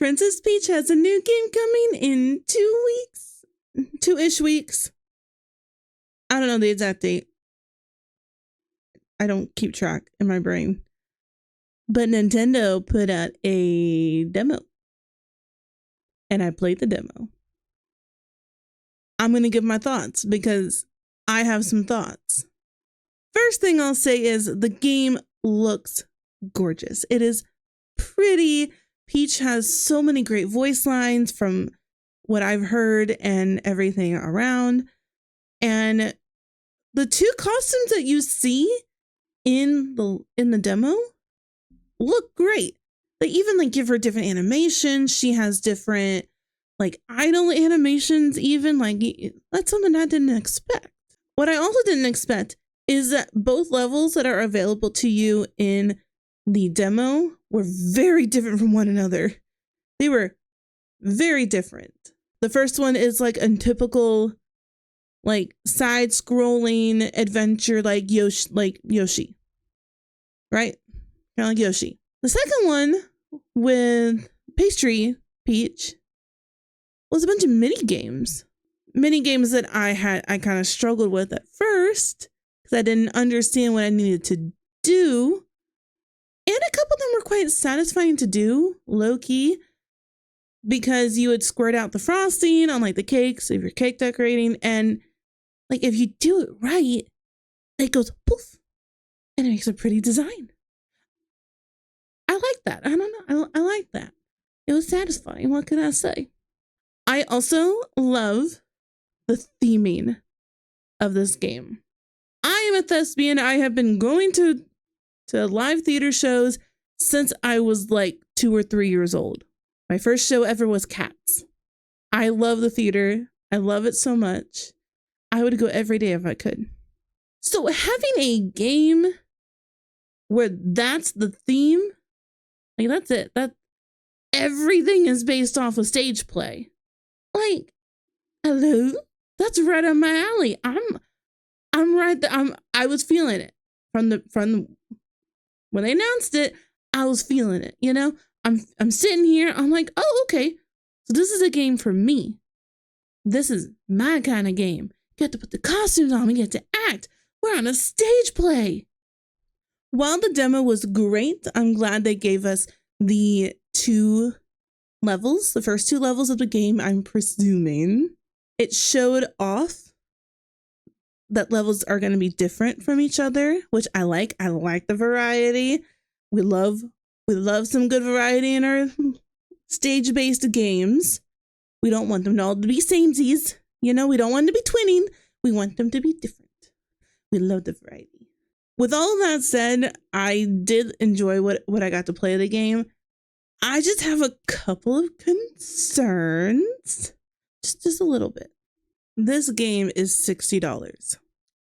Princess Peach has a new game coming in 2 weeks, 2-ish weeks. I don't know the exact date. I don't keep track in my brain. But Nintendo put out a demo. And I played the demo. I'm going to give my thoughts because I have some thoughts. First thing I'll say is the game looks gorgeous. It is pretty. Peach has so many great voice lines from what I've heard and everything around. And the two costumes that you see in the demo look great. They even give her different animations. She has different idle animations even. That's something I didn't expect. What I also didn't expect is that both levels that are available to you in the demo were very different from one another. They were very different. The first one is a typical side scrolling adventure Yoshi. Right? Kind of like Yoshi. The second one with Pastry Peach was a bunch of mini games that I kind of struggled with at first because I didn't understand what I needed to do. And a couple of them were quite satisfying to do, low key, because you would squirt out the frosting on the cakes if you're cake decorating. And if you do it right, it goes poof and it makes a pretty design. I like that. I don't know. I like that. It was satisfying. What can I say? I also love the theming of this game. I am a thespian. I have been going to live theater shows since I was 2 or 3 years old. My first show ever was Cats. I love the theater. I love it so much. I would go every day if I could. So having a game where that's the theme, that's it. That everything is based off of stage play. Hello, that's right up my alley. I'm right there. I was feeling it from when they announced it. I was feeling it. I'm sitting here. I'm like, oh, okay. So this is a game for me. This is my kind of game. You get to put the costumes on. We get to act. We're on a stage play. While the demo was great, I'm glad they gave us the 2 levels, the first 2 levels of the game, I'm presuming. It showed off that levels are going to be different from each other, which I like. I like the variety. We love some good variety in our stage-based games. We don't want them all to be samesies. We don't want them to be twinning. We want them to be different. We love the variety. With all that said, I did enjoy what I got to play the game. I just have a couple of concerns. Just a little bit. This game is $60.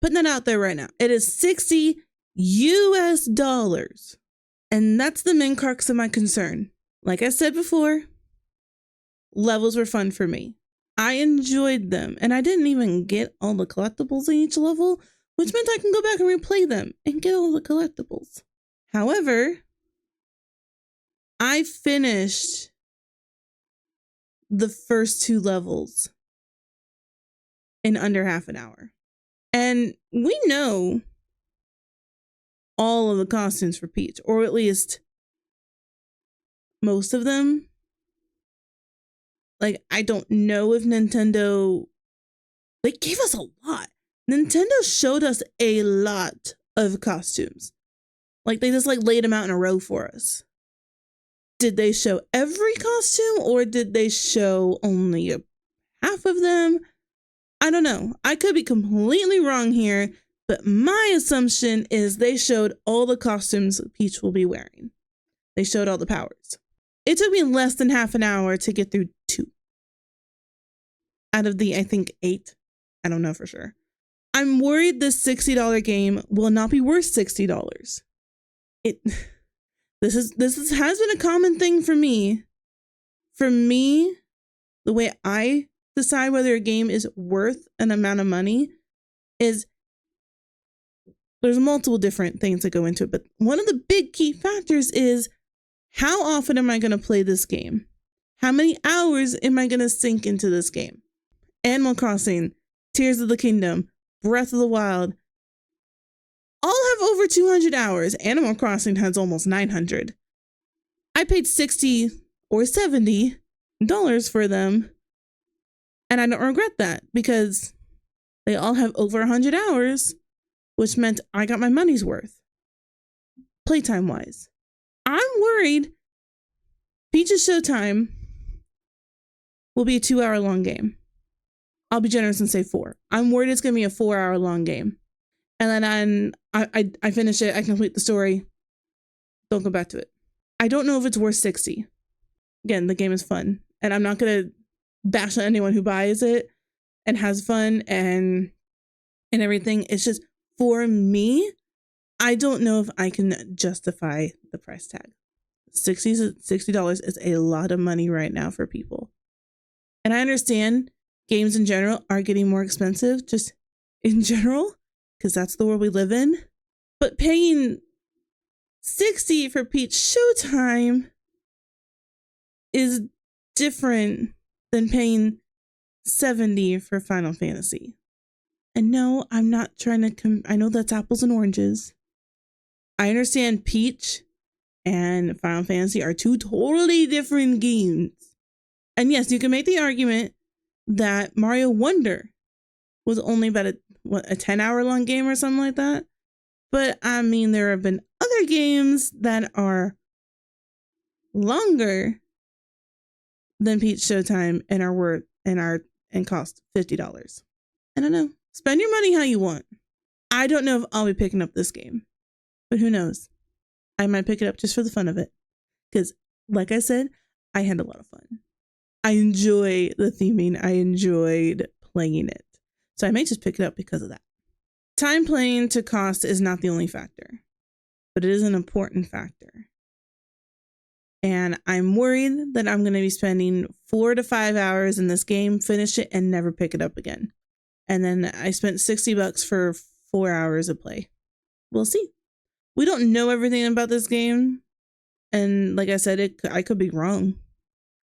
Putting that out there right now. It is $60 US. And that's the main crux of my concern. Like I said before, levels were fun for me. I enjoyed them. And I didn't even get all the collectibles in each level, which meant I can go back and replay them and get all the collectibles. However, I finished the first 2 levels in under half an hour. And we know all of the costumes for Peach, or at least most of them. I don't know if Nintendo, they gave us a lot. Nintendo showed us a lot of costumes. They just laid them out in a row for us. Did they show every costume or did they show only half of them? I don't know. I could be completely wrong here, but my assumption is they showed all the costumes Peach will be wearing. They showed all the powers. It took me less than half an hour to get through 2. Out of the, I think, 8. I don't know for sure. I'm worried this $60 game will not be worth $60. This has been a common thing for me. For me, the way I decide whether a game is worth an amount of money is there's multiple different things that go into it. But one of the big key factors is how often am I going to play this game? How many hours am I going to sink into this game? Animal Crossing, Tears of the Kingdom, Breath of the Wild, all have over 200 hours. Animal Crossing has almost 900. I paid $60 or $70 for them, and I don't regret that because they all have over 100 hours, which meant I got my money's worth, playtime wise. I'm worried Peach's Showtime will be a 2-hour long game. I'll be generous and say 4. I'm worried it's going to be a 4-hour long game. And then I finish it, I complete the story, don't go back to it. I don't know if it's worth 60. Again, the game is fun, and I'm not going to bash on anyone who buys it and has fun and everything. It's just, for me, I don't know if I can justify the price tag. $60 is a lot of money right now for people. And I understand games in general are getting more expensive, just in general, because that's the world we live in. But paying $60 for Peach Showtime is different than paying $70 for Final Fantasy. And no, I'm not trying to I know that's apples and oranges. I understand Peach and Final Fantasy are 2 totally different games. And yes, you can make the argument that Mario Wonder was only about a 10-hour long game or something like that. But I mean, there have been other games that are longer than Peach Showtime and are worth and cost $50. I don't know. Spend your money how you want. I don't know if I'll be picking up this game, but who knows? I might pick it up just for the fun of it. Because, like I said, I had a lot of fun. I enjoy the theming. I enjoyed playing it. So I may just pick it up because of that. Time playing to cost is not the only factor, but it is an important factor. And I'm worried that I'm going to be spending 4 to 5 hours in this game, finish it, and never pick it up again. And then I spent $60 for 4 hours of play. We'll see. We don't know everything about this game. And like I said, I could be wrong.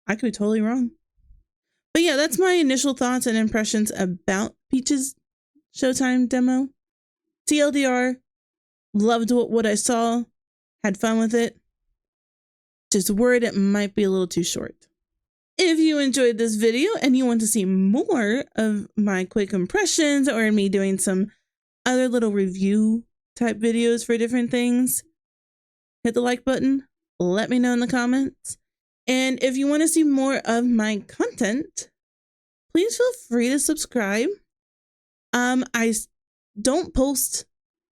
I could be totally wrong. But yeah, that's my initial thoughts and impressions about Peach's Showtime demo. TLDR, loved what I saw, had fun with it. Just worried it might be a little too short. If you enjoyed this video and you want to see more of my quick impressions or me doing some other little review type videos for different things, hit the like button, let me know in the comments. And if you want to see more of my content, please feel free to subscribe. I don't post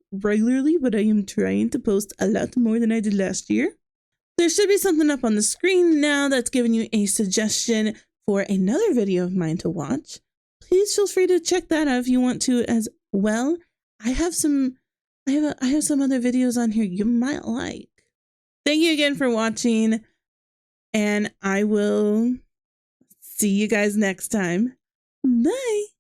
regularly, but I am trying to post a lot more than I did last year. There should be something up on the screen now that's giving you a suggestion for another video of mine to watch. Please feel free to check that out if you want to as well. I have some other videos on here you might like. Thank you again for watching, and I will see you guys next time. Bye.